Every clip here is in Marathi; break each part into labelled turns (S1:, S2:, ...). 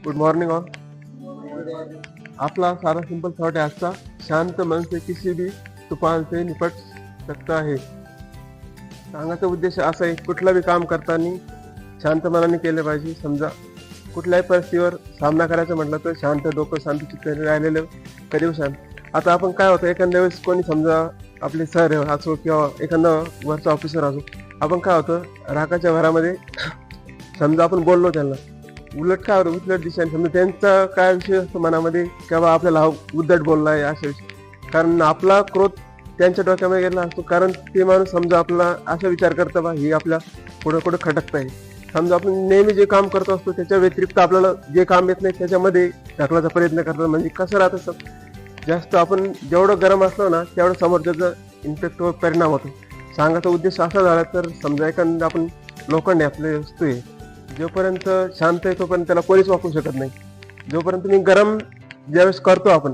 S1: Good morning all. आपला सारा सिंपल थॉट है आजचा, शांत मन से किसी भी तूफान से निपट सकता है। सांगायचा उद्देश असा आहे, कुठला भी काम करताना शांत मनाने केले पाहिजे। समजा कुठल्याही परिस्थितीवर सामना करायचा म्हटलं तर शांत डोकं, शांत चित्ताने राहिलेलं कधी शांत। आता आपण काय होतं, एखाद्या वेळेस कोणी समजा आपले सर असो किंवा एखादा वरचा ऑफिसर असो, आपण काय होतं रागाच्या भरामध्ये समजा आपण बोललो त्यांना, उलट काय होतं उलट दिशेने समजा त्यांचा काय विषय असतो मनामध्ये किंवा आपल्याला उद्धट बोलला आहे अशा विषय, कारण आपला क्रोध त्यांच्या डोक्यामध्ये गेला असतो। कारण ते माणूस समजा आपला असा विचार करतं बा ही आपल्या पुढे कुठं खटकत आहे। समजा आपण नेहमी जे काम करतो असतो त्याच्या व्यतिरिक्त आपल्याला जे काम येत नाही त्याच्यामध्ये ढकलायचा प्रयत्न करतो। म्हणजे कसं राहतं सर, जास्त आपण जेवढं गरम असलो ना तेवढं समोरच्याचा इम्पॅक्टवर परिणाम होतो। सांगायचा उद्देश असा झाला तर समजा एखादा आपण लोखंड आपले वस्तू आहे, जोपर्यंत शांत आहे तोपर्यंत त्याला कोणीच वापरू शकत नाही। जोपर्यंत मी गरम ज्यावेळेस करतो आपण,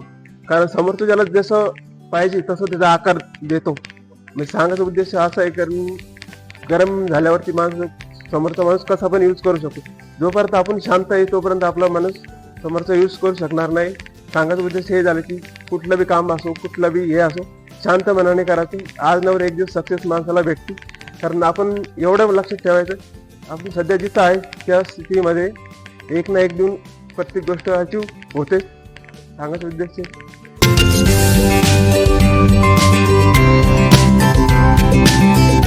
S1: कारण समोरचं ज्याला जसं पाहिजे तसं त्याचा आकार देतो। म्हणजे सांगायचा उद्देश असा आहे, कारण गरम झाल्यावरती माणूस समोरचा माणूस कसा पण यूज करू शकतो। जोपर्यंत आपण शांत आहे तोपर्यंत आपला माणूस समोरचा यूज करू शकणार नाही। सांगायचा उद्देश हे झालं की कुठलं बी काम असो, कुठलं बी हे असो, शांत मनाने करायचं। आज नवर एक दिवस सक्सेस माणसाला भेटते। कारण आपण एवढं लक्षात ठेवायचं, आपण सध्या जिथं आहे त्या स्थितीमध्ये एक ना एक दिन प्रत्येक गोष्ट अचीव होते। सांगायचा उद्देश